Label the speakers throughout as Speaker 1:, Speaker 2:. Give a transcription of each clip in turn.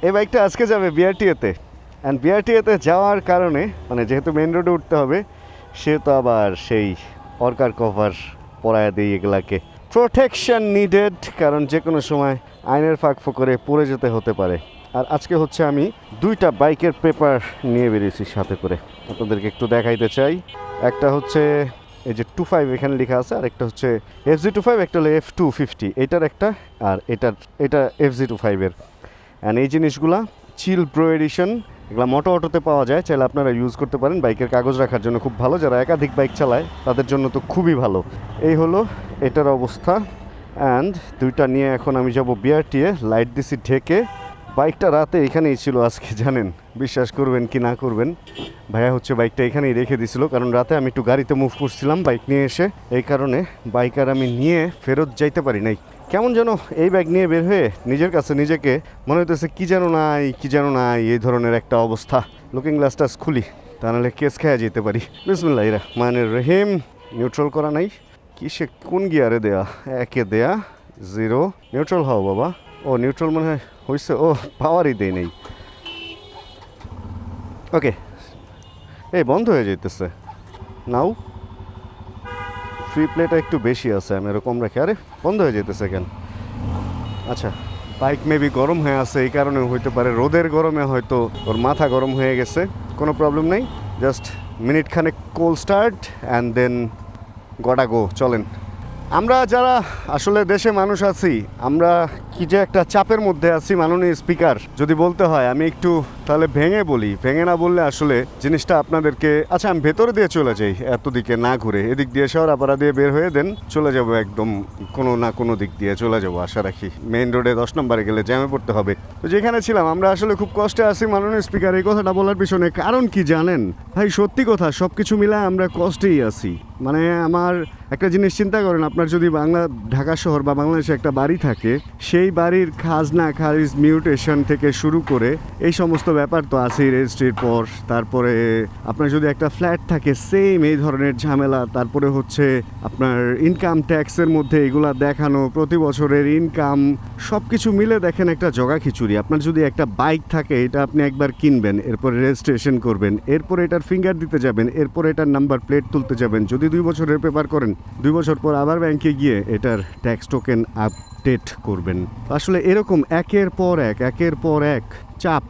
Speaker 1: এই বাইকটা আজকে যাবে বিআরটিএতে, অ্যান্ড বিআরটিএতে যাওয়ার কারণে মানে যেহেতু মেন রোডে উঠতে হবে, সেহেতু আবার সেই অর্কার কভার পরায় দিই এগুলাকে। প্রোটেকশন নিডেড, কারণ যে কোনো সময় আইনের ফাঁক ফোকরে পড়ে যেতে হতে পারে। আর আজকে হচ্ছে আমি 2টা বাইকের পেপার নিয়ে বেরিয়েছি সাথে করে, আপনাদেরকে একটু দেখাইতে চাই। একটা হচ্ছে এই যে 25 এখানে লেখা আছে, আর একটা হচ্ছে FZ25, একটা হলো F250, এটার একটা, আর এটা FZ25-এর। অ্যান্ড এই জিনিসগুলা চিল প্রো এডিশন, এগুলো মোটো অটোতে পাওয়া যায়, চাইলে আপনারা ইউজ করতে পারেন। বাইকের কাগজ রাখার জন্য খুব ভালো, যারা একাধিক বাইক চালায় তাদের জন্য তো খুবই ভালো। এই হলো এটার অবস্থা। অ্যান্ড 2টা নিয়ে এখন আমি যাব বিআরটিএ, লাইট দিছি ঢেকে। বাইকটা রাতে এখানেই ছিল আজকে, জানেন, বিশ্বাস করবেন কি না করবেন, ভাইয়া হচ্ছে বাইকটা এখানেই রেখে দিছিল, কারণ রাতে আমি একটু গাড়িতে মুভ করছিলাম বাইক নিয়ে এসে, এই কারণে বাইক আর আমি নিয়ে ফেরত যাইতে পারি নাই। কেমন যেন এই ব্যাগ নিয়ে বের হয়ে নিজের কাছে নিজেকে মনে হইতেছে কি যেন নাই এই ধরনের একটা অবস্থা। লুকিং গ্লাসটা খুলি, তা নাহলে কেস খেয়ে যেতে পারি। বিসমিল্লাহির রহমানির রহিম। নিউট্রাল করা নাই, কি সে কোন গিয়ারে দেয়া? একে দেয়া, 0। নিউট্রাল হও বাবা। ও নিউট্রাল মনে হয় হয়েছে, ও পাওয়ারই দেয় নেই। ওকে, এই বন্ধ হয়ে যেতেছে নাও। ফ্রি প্লেটা একটু বেশি আছে, আমি এরকম রাখি। আরে বন্ধ হয়ে যেতেছে কেন? আচ্ছা, বাইক মেবি গরম হয়ে আছে, এই কারণে হইতে পারে, রোদের গরমে হয়তো ওর মাথা গরম হয়ে গেছে। কোনো প্রবলেম নেই, জাস্ট মিনিট খানেক কোল্ড স্টার্ট অ্যান্ড দেন গড়া গো। চলেন। আমরা যারা আসলে দেশে মানুষ আছি, আমরা কি যে একটা চাপের মধ্যে আছি। মাননীয় স্পিকার, যদি বলতে হয় আমি একটু তাহলে ভেঙে বলি, ভেঙে না বললে আসলে জিনিসটা আপনাদেরকে, আচ্ছা আমি ভেতরে দিয়ে চলে যাই, এত দিকে না ঘুরে, এদিক দিয়ে শেওড়াপাড়া দিয়ে বের হয়ে দেন চলে যাব, একদম কোনো না কোনো দিক দিয়ে চলে যাব আশা রাখি। মেইন রোডে 10 নম্বরে গেলে জ্যামে পড়তে হবে। তো যেখানে ছিলাম, আমরা আসলে খুব কষ্টে আছি মাননীয় স্পিকার। এই কথাটা বলার পিছনে কারণ কি জানেন ভাই? সত্যি কথা, সব কিছু মিলায় আমরা কষ্টেই আছি। মানে আমার একটা জিনিস চিন্তা করেন, আপনার যদি ঢাকা শহর বা বাংলাদেশে একটা বাড়ি থাকে, সেই বাড়ির খাজনা খারিজ মিউটেশন থেকে শুরু করে এই সমস্ত ব্যাপার তো আছেই, রেজিস্ট্রির পর। তারপরে আপনার যদি একটা ফ্ল্যাট থাকে, সেম এই ধরনের ঝামেলা। তারপরে হচ্ছে আপনার ইনকাম ট্যাক্সের মধ্যে এগুলা দেখানো, প্রতি বছরের ইনকাম, সব কিছু মিলে দেখেন একটা জগা খিচুড়ি। আপনার যদি একটা বাইক থাকে, এটা আপনি একবার কিনবেন, এরপরে রেজিস্ট্রেশন করবেন, এরপরে এটার ফিঙ্গার দিতে যাবেন, এরপরে এটার নাম্বার প্লেট তুলতে যাবেন। যদি 2 বছরের পেপার করেন, 2 বছর পর আবার ব্যাংকে গিয়ে এটার ট্যাক্স টোকেন আপডেট করবেন। আসলে এরকম একের পর এক চাপ,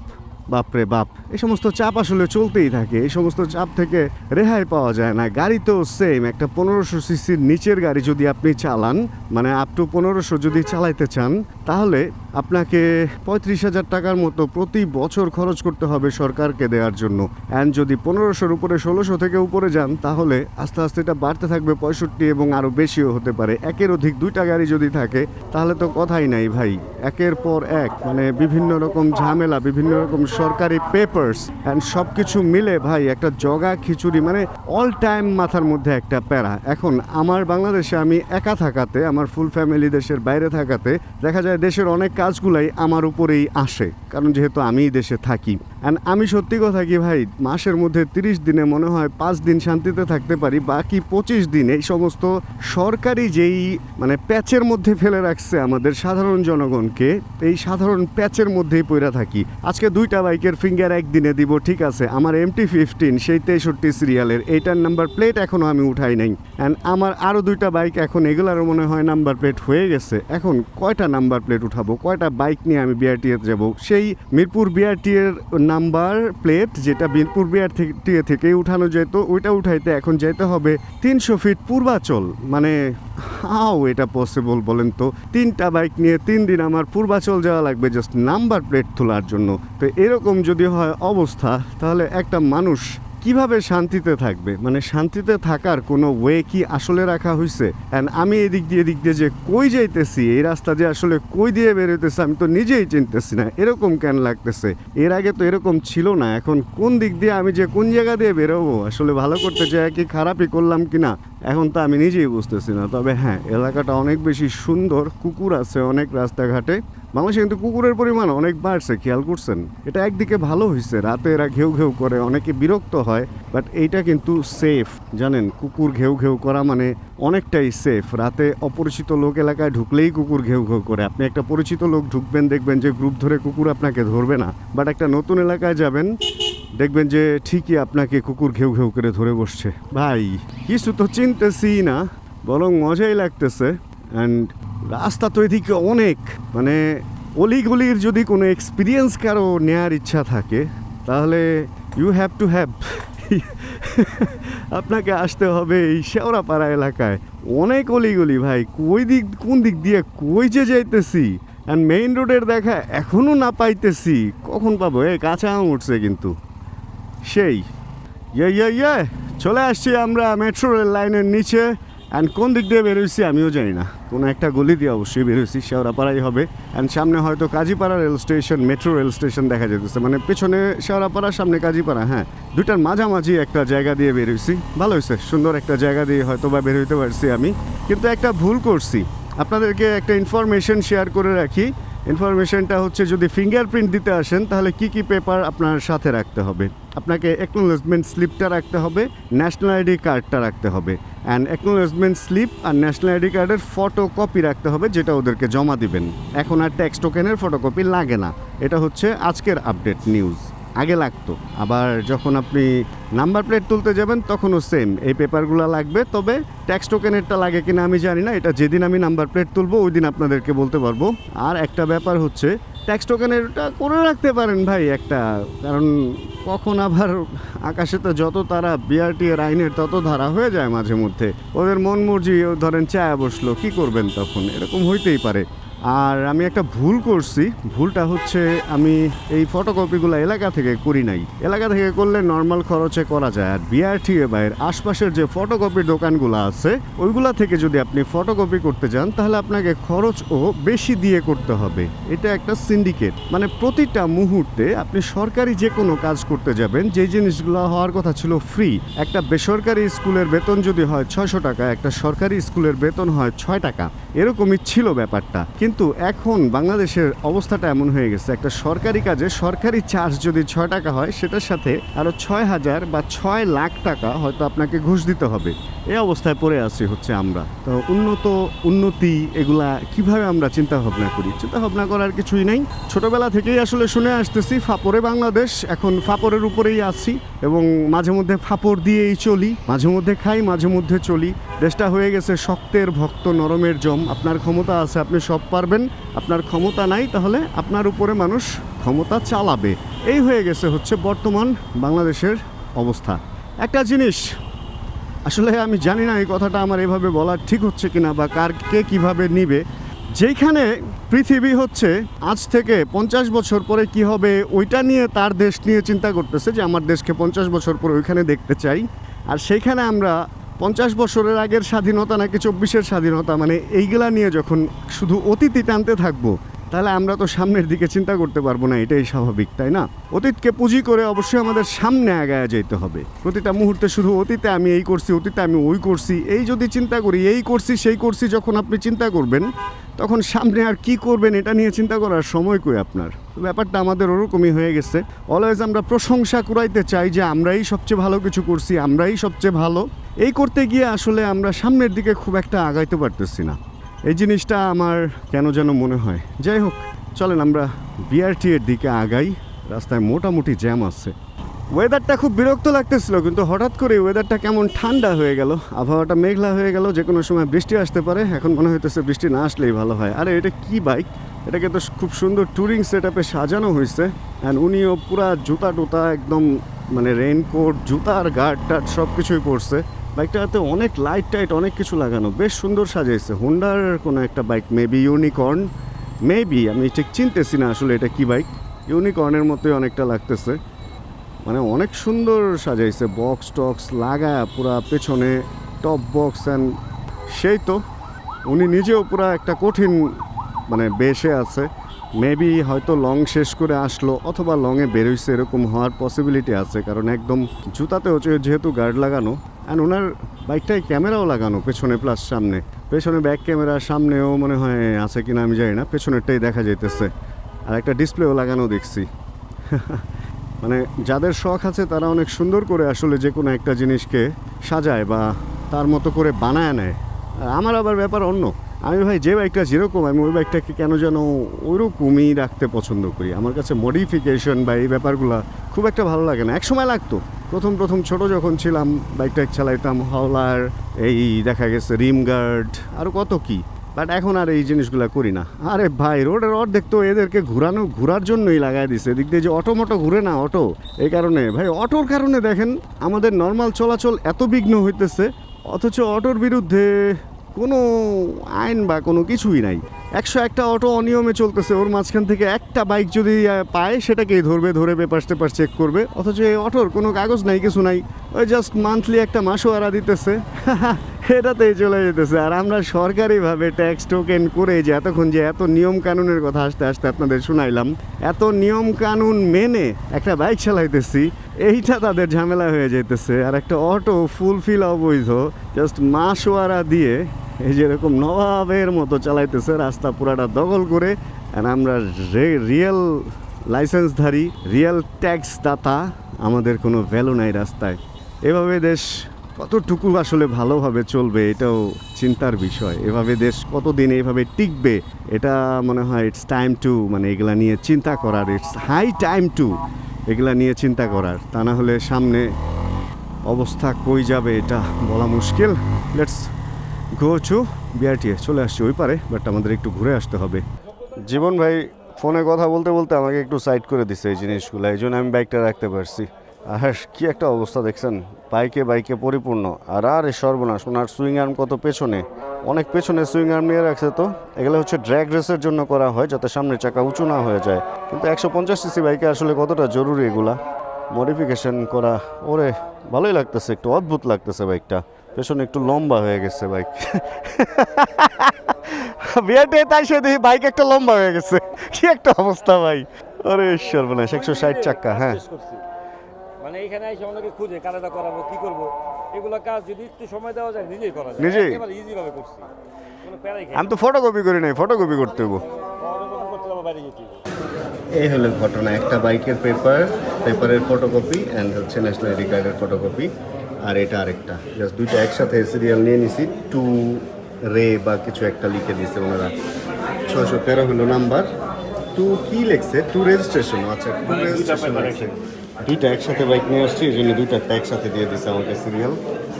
Speaker 1: বাপরে বাপ, এই সমস্ত চাপ আসলে চলতেই থাকে। এই সমস্ত চাপ থেকে রেহাই পাওয়া যায় না। গাড়িতেও সেম, একটা 1500 সিসির নিচের গাড়ি যদি আপনি চালান, মানে আপ টু 1500 যদি চালাইতে চান, তাহলে আপনাকে 35,000 টাকার মতো প্রতি বছর খরচ করতে হবে সরকারকে দেওয়ার জন্য। অ্যান্ড যদি 1500-র উপরে 1600 থেকে উপরে যান, তাহলে আস্তে আস্তে এটা বাড়তে থাকবে 65 এবং আরও বেশিও হতে পারে। একের অধিক 2টা গাড়ি যদি থাকে, তাহলে তো কথাই নাই ভাই। একের পর এক, মানে বিভিন্ন রকম ঝামেলা, বিভিন্ন রকম সরকারি পেপারস অ্যান্ড সব কিছু মিলে ভাই একটা জগা খিচুড়ি, মানে অল টাইম মাথার মধ্যে একটা প্যারা। এখন আমার বাংলাদেশে আমি একা থাকাতে, আমার ফুল ফ্যামিলি দেশের বাইরে থাকাতে, দেখা যায় দেশের অনেক কাজগুলাই আমার উপরেই আসে, কারণ যেহেতু আমিই দেশে থাকি। অ্যান্ড আমি সত্যি কথা কি ভাই, মাসের মধ্যে 30 দিনে মনে হয় 5 দিন শান্তিতে থাকতে পারি, বাকি 25 দিন এই সমস্ত সরকারি যেই মানে প্যাচের মধ্যে ফেলে রাখছে আমাদের সাধারণ জনগণকে, এই সাধারণ প্যাচের মধ্যেই পড়ে থাকি। আজকে 2টা বাইকের ফিঙ্গার একদিনে দিব, ঠিক আছে, আমার MT-15 সেই 63 সিরিয়ালের, এইটার নাম্বার প্লেট এখনও আমি উঠাই নাই। অ্যান্ড আমার আরও 2টা বাইক এখন এগুলারও মনে হয় নাম্বার প্লেট হয়ে গেছে। এখন কয়টা নাম্বার প্লেট উঠাবো, কয়টা বাইক নিয়ে আমি বিআরটিএ যাব? সেই মিরপুর বিআরটিএর নাম্বার প্লেট, যেটা মিরপুর বিআরটিএ থেকেই উঠানো যেত, ওইটা উঠাইতে এখন যেতে হবে 300 ফিট পূর্বাচল। মানে হাও এটা পসিবল বলেন তো? 3টা বাইক নিয়ে 3 দিন আমার পূর্বাচল যাওয়া লাগবে জাস্ট নাম্বার প্লেট তোলার জন্য। তো এরকম যদি হয় অবস্থা, তাহলে একটা মানুষ কিভাবে শান্তিতে থাকবে? মানে শান্তিতে থাকার কোনো ওয়ে কি আসলে রাখা হয়েছে? অ্যান্ড আমি এদিক দিয়ে যে কই যাইতেছি, এই রাস্তা যে আসলে কই দিয়ে বেরোতেছে আমি তো নিজেই চিনতেছি না। এরকম কেন লাগতেছে? এর আগে তো এরকম ছিল না। এখন কোন দিক দিয়ে আমি যে কোন জায়গা দিয়ে বেরোবো, আসলে ভালো করতে চাই কি খারাপই করলাম কিনা, এখন তো আমি নিজেই বুঝতেছি না। তবে হ্যাঁ, এলাকাটা অনেক বেশি সুন্দর, কুকুর আছে অনেক রাস্তাঘাটে, বাংলাদেশে কিন্তু কুকুরের পরিমাণ অনেক বাড়ছে, খেয়াল করছেন? এটা একদিকে ভালো হয়েছে, রাতে এরা ঘেউ ঘেউ করে, অনেকে বিরক্ত হয়, বাট এইটা কিন্তু সেফ। জানেন, কুকুর ঘেউ ঘেউ করা মানে অনেকটাই সেফ। রাতে অপরিচিত লোক এলাকায় ঢুকলেই কুকুর ঘেউ ঘেউ করে। আপনি একটা পরিচিত লোক ঢুকবেন, দেখবেন যে গ্রুপ ধরে কুকুর আপনাকে ধরবে না, বাট একটা নতুন এলাকায় যাবেন, দেখবেন যে ঠিকই আপনাকে কুকুর ঘেউ ঘেউ করে ধরে বসছে। ভাই কিছু তো চিনতেছি না, বরং মজাই লাগতেছে। অ্যান্ড রাস্তা তো এদিকে অনেক, মানে অলিগলির যদি কোনো এক্সপিরিয়েন্স কারো নেওয়ার ইচ্ছা থাকে তাহলে ইউ হ্যাভ টু হ্যাভ আপনাকে আসতে হবে এই শেওড়াপাড়া এলাকায়। অনেক অলিগলি ভাই, কোন দিক দিয়ে কই যে যাইতেছি, অ্যান্ড মেইন রোডের দেখা এখনও না পাইতেছি। কখন পাবো? কাঁচা আম উঠছে কিন্তু সেই। ইয়ে চলে আসছি আমরা মেট্রো রেল লাইনের নিচে। অ্যান্ড কোন দিক দিয়ে বেরোইছি আমিও জানি না, কোনো একটা গলি দিয়ে অবশ্যই বেরোইছি, শেওড়াপাড়াই হবে। অ্যান্ড সামনে হয়তো Kazipara rail station, metro rail station দেখা যেতেছে, মানে পেছনে শেওড়াপাড়া, সামনে কাজীপাড়া। হ্যাঁ, দুটার মাঝামাঝি একটা জায়গা দিয়ে বেরোইছি। ভালো হয়েছে, সুন্দর একটা জায়গা দিয়ে হয়তো বা বেরোইতে পারছি আমি। কিন্তু একটা ভুল করছি, আপনাদেরকে একটা ইনফরমেশন শেয়ার করে রাখি। ইনফরমেশনটা হচ্ছে, যদি ফিঙ্গারপ্রিন্ট দিতে আসেন তাহলে কি কি পেপার আপনার সাথে রাখতে হবে। আপনাকে অ্যাকনোলেজমেন্ট স্লিপটা রাখতে হবে, ন্যাশনাল আইডি কার্ডটা রাখতে হবে, অ্যান্ড অ্যাকনোলেজমেন্ট স্লিপ আর ন্যাশনাল আইডি কার্ডের ফটোকপি রাখতে হবে, যেটা ওদেরকে জমা দিবেন। এখন আর ট্যাক্স টোকেনের ফটোকপি লাগে না। এটা হচ্ছে আজকের আপডেট নিউজ। আগে লাগতো, আবার যখন আপনি নাম্বার প্লেট তুলতে যাবেন তখনও সেম এই পেপারগুলো লাগবে। তবে ট্যাক্স টোকেনেরটা লাগে কিনা আমি জানি না, এটা যেদিন আমি নাম্বার প্লেট তুলবো ওই দিন আপনাদেরকে বলতে পারবো। আর একটা ব্যাপার হচ্ছে, ট্যাক্স টোকেনেরটা করে রাখতে পারেন ভাই একটা, কারণ কখন আবার আকাশে তো যত তারা, বিআরটি এর আইনের তত ধারা হয়ে যায় মাঝে মধ্যে। ওদের মন মর্জি, ধরেন চায়া বসলো, কি করবেন তখন? এরকম হইতেই পারে। আর আমি একটা ভুল করছি, ভুলটা হচ্ছে আমি এই ফটোকপিগুলো এলাকা থেকে করি নাই। এলাকা থেকে করলে নর্মাল খরচে করা যায়। আর বিআরটি বাইরের আশপাশের যে ফটোকপির দোকানগুলো আছে ওইগুলা থেকে যদি আপনি ফটোকপি করতে যান তাহলে আপনাকে খরচও বেশি দিয়ে করতে হবে। এটা একটা সিন্ডিকেট, মানে প্রতিটা মুহূর্তে আপনি সরকারি যে কোনো কাজ করতে যাবেন, যে জিনিসগুলো হওয়ার কথা ছিল ফ্রি, একটা বেসরকারি স্কুলের বেতন যদি হয় 600 টাকা, একটা সরকারি স্কুলের বেতন হয় 6 টাকা, এরকমই ছিল ব্যাপারটা। কিন্তু এখন বাংলাদেশের অবস্থাটা এমন হয়ে গেছে, একটা সরকারি কাজে সরকারি চার্জ যদি 6 টাকা হয়, সেটার সাথে আরও 6,000 বা 6 লাখ টাকা হয়তো আপনাকে ঘুষ দিতে হবে। এই অবস্থায় পড়ে আছি হচ্ছে আমরা। তো উন্নতি এগুলা কিভাবে আমরা চিন্তা ভাবনা করি? চিন্তা ভাবনা করার কিছুই নেই। ছোটবেলা থেকেই আসলে শুনে আসতেছি ফাপড়ে বাংলাদেশ, এখন ফাপড়ের উপরেই আছি এবং মাঝে মধ্যে ফাপড় দিয়েই চলি, মাঝে মধ্যে খাই, মাঝে মধ্যে চলি। দেশটা হয়ে গেছে শক্তের ভক্ত নরমের জম। আপনার ক্ষমতা আছে, আপনি সব পারবেন। আপনার ক্ষমতা নাই, তাহলে আপনার উপরে মানুষ ক্ষমতা চালাবে। এই হয়ে গেছে হচ্ছে বর্তমান বাংলাদেশের অবস্থা। একটা জিনিস আসলে আমি জানি না এই কথাটা আমার এভাবে বলা ঠিক হচ্ছে কিনা, বা কে কিভাবে নিবে। যেখানে পৃথিবী হচ্ছে আজ থেকে 50 বছর পরে কি হবে ওইটা নিয়ে, তার দেশ নিয়ে চিন্তা করতেছে যে আমার দেশকে 50 বছর পরে ওইখানে দেখতে চাই। আর সেইখানে আমরা 50 বছরের আগের স্বাধীনতা নাকি 24-এর স্বাধীনতা, মানে এইগুলা নিয়ে যখন শুধু অতীতই টানতে থাকবো, তাহলে আমরা তো সামনের দিকে চিন্তা করতে পারবো না। এটাই স্বাভাবিক, তাই না? অতীতকে পুঁজি করে অবশ্যই আমাদের সামনে আগায় যেতে হবে। প্রতিটা মুহূর্তে শুধু অতীতে আমি এই করছি, অতীতে আমি ওই করছি, এই যদি চিন্তা করি, এই করছি সেই করছি, যখন আপনি চিন্তা করবেন তখন সামনে আর কি করবেন এটা নিয়ে চিন্তা করার সময় কই আপনার? ব্যাপারটা আমাদের ওরকমই হয়ে গেছে। অলওয়েজ আমরা প্রশংসা কুড়াইতে চাই যে আমরাই সবচেয়ে ভালো কিছু করছি, আমরাই সবচেয়ে ভালো। এই করতে গিয়ে আসলে আমরা সামনের দিকে খুব একটা আগাইতে পারতেছি না। এই জিনিসটা আমার কেন যেন মনে হয়। যাই হোক, চলেন আমরা বিআরটি এর দিকে আগাই। রাস্তায় মোটামুটি জ্যাম আছে। ওয়েদারটা খুব বিরক্ত লাগতেছিল, কিন্তু হঠাৎ করে ওয়েদারটা কেমন ঠান্ডা হয়ে গেল, আবহাওয়াটা মেঘলা হয়ে গেল, যে কোনো সময় বৃষ্টি আসতে পারে। এখন মনে হইতেছে বৃষ্টি না আসলেই ভালো হয়। আরে এটা কি বাইক? এটাকে তো খুব সুন্দর ট্যুরিং সেট আপে সাজানো হয়েছে। অ্যান্ড উনিও পুরা জুতা টুতা একদম, মানে রেইনকোট, জুতার গার্ড টার্ড সব কিছুই পরছে। বাইকটাতে অনেক লাইট টাইট অনেক কিছু লাগানো, বেশ সুন্দর সাজাইছে। হোন্ডার কোনো একটা বাইক, মেবি ইউনিকর্ন, মেবি, আমি ঠিক চিনতেছি না আসলে এটা কি বাইক। ইউনিকর্নের মতোই অনেকটা লাগতেছে, মানে অনেক সুন্দর সাজাইছে, বক্স টক্স লাগায় পুরা, পেছনে টপ বক্স। অ্যান্ড সেই তো উনি নিজেও পুরা একটা কঠিন মানে বেশে আছে, মেবি হয়তো লং শেষ করে আসলো অথবা লংয়ে বেরোইছে, এরকম হওয়ার পসিবিলিটি আছে, কারণ একদম জুতাতেও যেহেতু গার্ড লাগানো অ্যান্ড ওনার বাইকটায় ক্যামেরাও লাগানো পেছনে প্লাস সামনে, পেছনে ব্যাক ক্যামেরা, সামনেও মনে হয় আছে কিনা আমি জানি না, পেছনেরটাই দেখা যাইতেছে, আর একটা ডিসপ্লেও লাগানো দেখছি। মানে যাদের শখ আছে তারা অনেক সুন্দর করে আসলে যে কোনো একটা জিনিসকে সাজায় বা তার মতো করে বানায় নেয়। আর আমার আবার ব্যাপার অন্য, আমি ভাই যে বাইকটা যেরকম আমি ওই বাইকটাকে কেন যেন ওইরকমই রাখতে পছন্দ করি। আমার কাছে মডিফিকেশন বা এই ব্যাপারগুলো খুব একটা ভালো লাগে না। এক সময় লাগতো, প্রথম ছোট যখন ছিলাম বাইকটা চালাইতাম, হাওলার, এই দেখা গেছে রিম গার্ড, আরও কত কি, বাট এখন আর এই জিনিসগুলো করি না। আরে ভাই রোডের অর্ধেক তো এদেরকে ঘোরার জন্যই লাগাই দিছে, এদিক দিয়ে যে অটো মটো ঘুরে না, অটো এই কারণে ভাই, অটোর কারণে দেখেন আমাদের নর্মাল চলাচল এত বিঘ্ন হইতেছে, অথচ অটোর বিরুদ্ধে কোনো আইন বা কোনো কিছুই নাই। 101টা অটো অনিয়মে চলতেছে, ওর মাঝখান থেকে একটা বাইক যদি পায় সেটাকেই ধরে পেপার টেপার চেক করবে, অথচ এই অটোর কোনো কাগজ নাই, কিছু নাই, ওই জাস্ট মান্থলি একটা মাসোয়ারা দিতেছে, এটাতেই চলে যেতেছে। আর আমরা সরকারিভাবে ট্যাক্স টোকেন করে যে এতক্ষণ যে এত নিয়ম কানুনের কথা আস্তে আস্তে আপনাদের শুনাইলাম, এত নিয়ম কানুন মেনে একটা বাইক চালাইতেছি, এইটা তাদের ঝামেলা হয়ে যেতেছে। আর একটা অটো ফুলফিল অবৈধ জাস্ট মাসোয়ারা দিয়ে এই যেরকম নবাবের মতো চালাইতেছে, রাস্তা পুরাটা দখল করে। আর আমরা রিয়েল লাইসেন্সধারী, রিয়েল ট্যাক্স দাতা, আমাদের কোনো ভ্যালু নাই রাস্তায়। এভাবে দেশ কতটুকু আসলে ভালোভাবে চলবে এটাও চিন্তার বিষয়। এভাবে দেশ কতদিন এইভাবে টিকবে এটা মনে হয় ইটস টাইম টু, মানে এগুলা নিয়ে চিন্তা করার, ইটস হাই টাইম টু এগুলা নিয়ে চিন্তা করার। তা না হলে সামনে অবস্থা কই যাবে এটা বলা মুশকিল। Let's go to BRTA. চলে আসছি ওই পারে, বাট আমাদের একটু ঘুরে আসতে হবে। জীবন ভাই ফোনে কথা বলতে বলতে আমাকে একটু সাইড করে দিচ্ছে এই জিনিসগুলো, এই জন্য আমি বাইকটা রাখতে পারছি। আর কি একটা অবস্থা দেখছেন, বাইকে পরিপূর্ণ। আর সর্বনাশ, ওনার সুইং আর্ম কত পেছনে, অনেক পেছনে সুইং আর্ম নিয়ে রাখছে। তো এগুলো হচ্ছে ড্র্যাগ রেসের জন্য করা হয়, যাতে সামনের চাকা উঁচু না হয়ে যায়। কিন্তু 150cc বাইকে আসলে কতটা জরুরি এগুলা মডিফিকেশন করা। ওরে ভালোই লাগতেছে, একটু অদ্ভুত লাগতেছে বাইকটা, পেছনে একটু লম্বা হয়ে গেছে বাইক। বিয়ারটে তাই সে দেখি বাইক একটা লম্বা হয়ে গেছে, কি একটা অবস্থা ভাই। আরে সর্বনাশ, 160 চাকা। হ্যাঁ,
Speaker 2: মানে এখানে এসে অনেকে খুঁজে কালেদা করাবো কি করবো, এগুলো কাজ যদি একটু সময় দেওয়া যায় নিজেই করা যায়,
Speaker 1: নিজেই
Speaker 2: একেবারে ইজি ভাবে করছি, কোনো প্যারাই খাই
Speaker 1: আমি তো ফটোকপি করি নাই, ফটোকপি করতে হবো।
Speaker 2: করতে যাবো বাইরে যেতে।
Speaker 1: এই হলো ঘটনা, একটা বাইকের পেপারের ফটোকপি অ্যান্ড হচ্ছে ন্যাশনাল আইডি কার্ডের ফটোকপি, আর এটা আরেকটা, জাস্ট দুইটা একসাথে সিরিয়াল নিয়ে নিছি। টু রে বা কিছু একটা লিখে দিচ্ছে ওনারা, 613 হলো নাম্বার, টু কি লেখছে, টু রেজিস্ট্রেশন। আচ্ছা, টু রেজিস্ট্রেশন আছে। দুইটা একসাথে বাইক নিয়ে আসছি, এই জন্য দুইটা একসাথে দিয়ে দিচ্ছে আমাকে সিরিয়াল।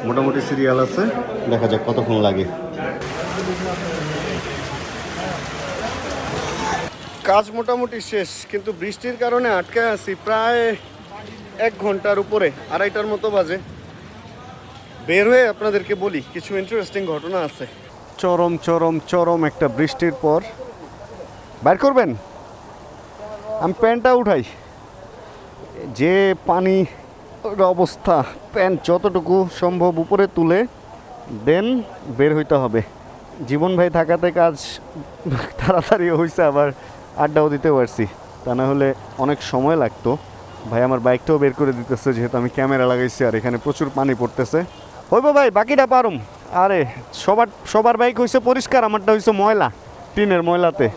Speaker 1: মোটামুটি সিরিয়াল আছে, দেখা যাক কতক্ষণ লাগে। কাজ মোটামুটি শেষ, কিন্তু বৃষ্টির কারণে আটকে আছি প্রায় 1 ঘন্টার উপরে, 2:30টার মতো বাজে। বের হয়ে আপনাদেরকে বলি কিছু ইন্টারেস্টিং ঘটনা আছে। চরম একটা বৃষ্টির পর বাইর করবেন, আমি প্যান্টটা উঠাই, যে পানি অবস্থা, প্যান্ট যতটুকু সম্ভব উপরে তুলে দেন বের হইতে হবে। জীবন ভাই থাকাতে কাজ তাড়াতাড়ি হয়েছে, আবার আড্ডাও দিতে পারছি, তা না হলে অনেক সময় লাগতো। ভাই আমার বাইকটাও বের করে দিতেছে, যেহেতু আমি ক্যামেরা লাগাইছি আর এখানে প্রচুর পানি পড়তেছে। হইব ভাই, বাকিটা পারুম। আরে সবার বাইক হয়েছে পরিষ্কার, আমারটা হয়েছে ময়লা, টিনের ময়লাতে।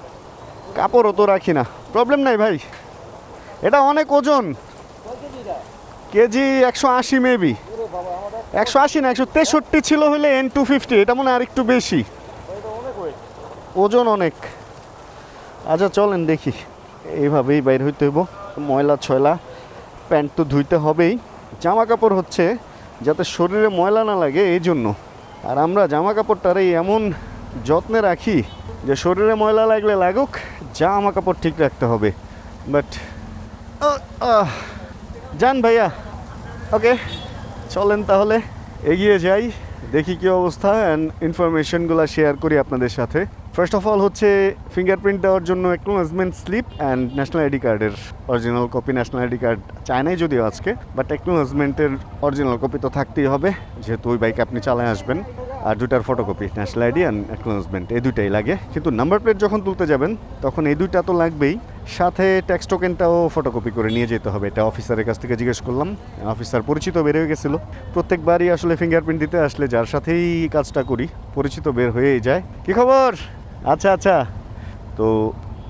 Speaker 1: কাপড়ও তো রাখি না, প্রবলেম নাই ভাই। এটা অনেক ওজন, কেজি 180 মেবি, 180 না 163 ছিল হলে N250, এটা মনে হয় আর একটু বেশি ওজন, অনেক। আচ্ছা চলেন দেখি, এইভাবেই বাইর হইতে হইব। ময়লা ছয়লা, প্যান্ট তো ধুইতে হবেই, জামা কাপড় হচ্ছে যাতে শরীরে ময়লা না লাগে এই জন্য। আর আমরা জামা কাপড়টারে এমন যত্নে রাখি যে শরীরে ময়লা লাগলে লাগুক, জামা কাপড় ঠিক রাখতে হবে। বাট যান ভাইয়া, ওকে চলেন তাহলে এগিয়ে যাই, দেখি কী অবস্থা অ্যান্ড ইনফরমেশনগুলো শেয়ার করি আপনাদের সাথে। ফার্স্ট অফ অল হচ্ছে ফিঙ্গারপ্রিন্ট দেওয়ার জন্য acknowledgement slip and national ID কার্ডের original copy. National ID card চায় নাই যদিও আজকে, বাট অ্যাকনোলেজমেন্টের অরিজিনাল কপি তো থাকতেই হবে, যেহেতু ওই বাইকে আপনি চালায় আসবেন। আর দুটার photocopy, national ID and acknowledgement, এই দুইটাই লাগে। কিন্তু নাম্বার প্লেট যখন তুলতে যাবেন তখন এই দুইটা তো লাগবেই, সাথে ট্যাক্স টোকেনটাও ফটোকপি করে নিয়ে যেতে হবে। এটা অফিসারের কাছ থেকে জিজ্ঞেস করলাম, অফিসার পরিচিত বের হয়ে গেছিলো। প্রত্যেকবারই আসলে ফিঙ্গারপ্রিন্ট দিতে আসলে যার সাথেই কাজটা করি পরিচিত বের হয়েই যায়। কি খবর? আচ্ছা আচ্ছা, তো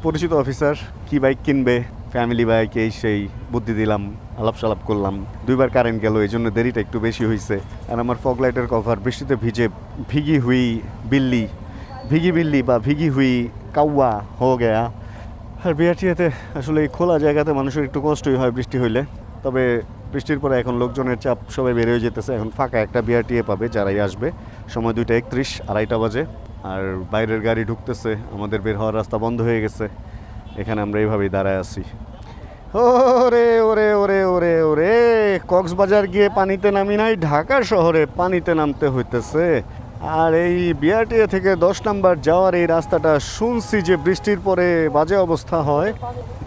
Speaker 1: পরিচিত অফিসার কি বাইক কিনবে, ফ্যামিলি বাইক, এই সেই বুদ্ধি দিলাম, আলাপ সালাপ করলাম। 2বার কারেন্ট গেল, এই জন্য দেরিটা একটু বেশি হয়েছে। আর আমার ফগ লাইটের কভার বৃষ্টিতে ভিজে ভিগি হুই বিল্লি বা ভিগি হুই কাউয়া হো গেয়া। আর বিআরটিএতে আসলে এই খোলা জায়গাতে মানুষের একটু কষ্টই হয় বৃষ্টি হইলে। তবে বৃষ্টির পরে এখন লোকজনের চাপ, সবাই বের হয়ে যেতেছে। এখন ফাঁকা একটা বিআরটিএ পাবে যারাই আসবে। সময় 2:31, 2:30 বাজে। আর বাইরের গাড়ি ঢুকতেছে, আমাদের বের হওয়ার রাস্তা বন্ধ হয়ে গেছে। এখানে আমরা এইভাবেই দাঁড়ায় আছি। ওরে ওরে ওরে ওরে ওরে, কক্সবাজার গিয়ে পানিতে নামি নাই, ঢাকা শহরে পানিতে নামতে হইতেছে। আর এই বিআরটিএ থেকে 10 নাম্বার যাওয়ার এই রাস্তাটা শুনছি যে বৃষ্টির পরে বাজে অবস্থা হয়,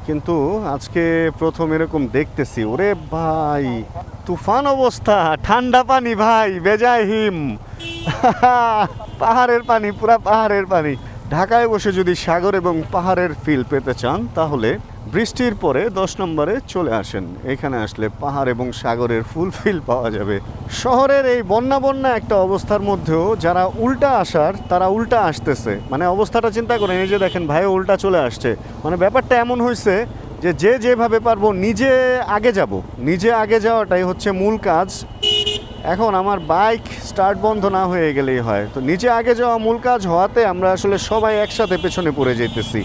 Speaker 1: কিন্তু আজকে প্রথম এরকম দেখতেছি। ওরে ভাই, তুফান অবস্থা, ঠান্ডা পানি ভাই, বেজায় হিম। পাহাড়ের পানি, পুরা পাহাড়ের পানি। ঢাকায় বসে যদি সাগর এবং পাহাড়ের ফিল পেতে চান তাহলে বৃষ্টির পরে 10 নম্বরে চলে আসেন। এখানে আসলে পাহাড় এবং সাগরের ফুল ফিল পাওয়া যাবে। শহরের এই বন্যা একটা অবস্থার মধ্যেও যারা উল্টা আসার তারা উল্টা আসতেছে। মানে অবস্থাটা চিন্তা করেন, এই যে দেখেন ভাই উল্টা চলে আসছে। মানে ব্যাপারটা এমন হয়েছে যে যে যেভাবে পারবো নিজে আগে যাওয়াটাই হচ্ছে মূল কাজ। এখন আমার বাইক স্টার্ট বন্ধ না হয়ে গেলেই হয়। তো নিজে আগে যাওয়া মূল কাজ হওয়াতে আমরা আসলে সবাই একসাথে পেছনে পড়ে যেতেছি।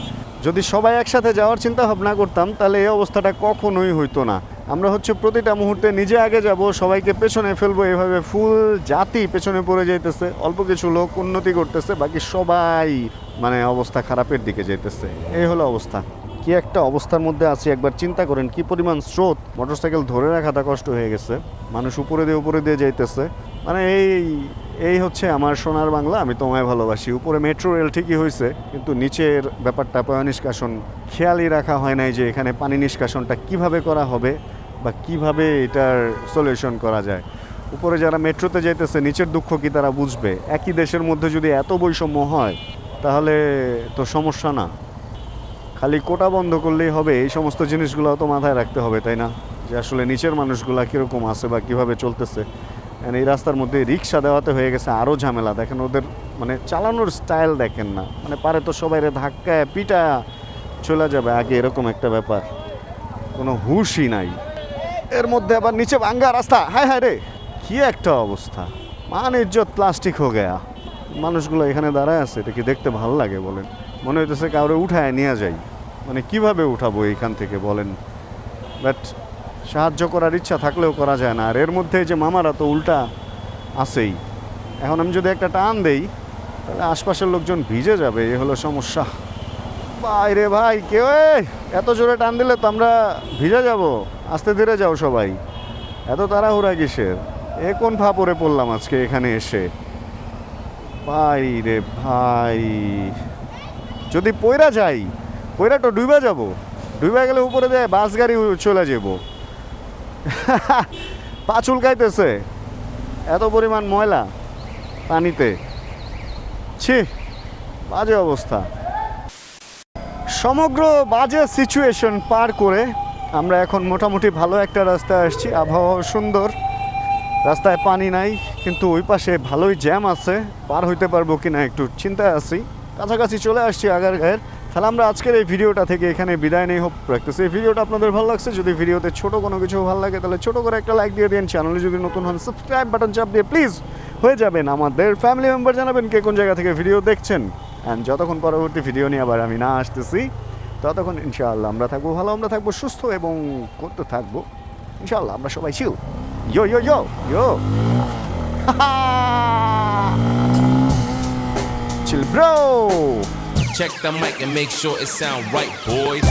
Speaker 1: যদি সবাই একসাথে যাওয়ার চিন্তা ভাবনা করতাম তাহলে এই অবস্থাটা কখনোই হইতো না। আমরা হচ্ছে প্রতিটা মুহূর্তে নিজে আগে যাব, সবাইকে পেছনে ফেলবো, এভাবে ফুল জাতি পেছনে পড়ে যাইতেছে। অল্প কিছু লোক উন্নতি করতেছে, বাকি সবাই মানে অবস্থা খারাপের দিকে যাইতেছে। এই হলো অবস্থা। কি একটা অবস্থার মধ্যে আছি একবার চিন্তা করেন। কি পরিমাণ স্রোত, মোটরসাইকেল ধরে রাখাটা কষ্ট হয়ে গেছে। মানুষ উপরে দিয়ে যাইতেছে। মানে এই হচ্ছে আমার সোনার বাংলা, আমি তোমায় ভালোবাসি। উপরে মেট্রো রেল ঠিকই হয়েছে, কিন্তু নিচের ব্যাপারটা পয় নিষ্কাশন খেয়ালই রাখা হয় নাই যে এখানে পানি নিষ্কাশনটা কিভাবে করা হবে বা কিভাবে এটার সলিউশন করা যায়। উপরে যারা মেট্রোতে যাইতেছে নিচের দুঃখ কি তারা বুঝবে? একই দেশের মধ্যে যদি এত বৈষম্য হয় তাহলে তো সমস্যা না। খালি কোটা বন্ধ করলেই হবে? এই সমস্ত জিনিসগুলো তো মাথায় রাখতে হবে, তাই না? যে আসলে নিচের মানুষগুলা কীরকম আছে বা কীভাবে চলতেছে। এই রাস্তার মধ্যে রিক্সা দেওয়াতে হয়ে গেছে আরও ঝামেলা। দেখেন ওদের মানে চালানোর স্টাইল দেখেন না, মানে পারে তো সবাই ধাক্কায় পিটা চলে যাবে আগে, এরকম একটা ব্যাপার। কোনো হুশই নাই। এর মধ্যে আবার নিচে ভাঙ্গা রাস্তা, হায় হায় রে, কি একটা অবস্থা। মান ইজ্জত প্লাস্টিক হয়ে গেয়া। মানুষগুলো এখানে দাঁড়ায় আছে, এটা কি দেখতে ভালো লাগে বলেন? মনে হইতেছে কাউরে উঠায় নিয়ে যাই। মানে কিভাবে উঠাবো এইখান থেকে বলেন? বাট সাহায্য করার ইচ্ছা থাকলেও করা যায় না। আর এর মধ্যে যে মামারা তো উল্টা আছেই। এখন আমি যদি একটা টান দেই তাহলে আশপাশের লোকজন ভিজে যাবে, এ হলো সমস্যা। বাইরে ভাই কেউ এত জোরে টান দিলে তো আমরা ভিজে যাব। আস্তে ধীরে যাও সবাই, এত তাড়াহুড়া কিসের? এ কোন ফাপড়ে পড়লাম আজকে এখানে এসে। ভাই রে ভাই, যদি পয়রা যাই, পয়রা তো ডুবা যাব। ডুবা গেলে উপরে দেয় বাস গাড়ি চলে যাব। পা চুলকাইতেছে, এত পরিমাণ ময়লা পানিতে। ছি, বাজে অবস্থা। সমগ্র বাজে সিচুয়েশন পার করে আমরা এখন মোটামুটি ভালো একটা রাস্তায় আসছি। আবহাওয়া সুন্দর, রাস্তায় পানি নাই, কিন্তু ওই পাশে ভালোই জ্যাম আছে। পার হইতে পারবো কিনা একটু চিন্তায় আছি। কাছাকাছি চলে আসছি আগারগাঁয়ের। তাহলে আমরা আজকের এই ভিডিওটা থেকে এখানে বিদায় নেই। হোপ রাখতেছি এই ভিডিওটা আপনাদের ভালো লাগছে। যদি ভিডিওতে ছোট কোনো কিছু ভালো লাগে তাহলে ছোট করে একটা লাইক দিয়ে দিন। চ্যানেলে যদি নতুন হন সাবস্ক্রাইব বাটন চাপ দিয়ে প্লিজ হয়ে যাবেন আমাদের ফ্যামিলি মেম্বার। জানাবেন কে কোন জায়গা থেকে ভিডিও দেখছেন। অ্যান্ড যতক্ষণ পরবর্তী ভিডিও নিয়ে আবার আমি না আসতেছি, ততক্ষণ ইনশাআল্লাহ আমরা থাকবো ভালো, আমরা থাকবো সুস্থ এবং করতে থাকবো ইনশাআল্লাহ আমরা সবাই চিল। Yo, yo, yo, yo. Chill, bro.
Speaker 3: Check the mic and make sure it sound right, boys.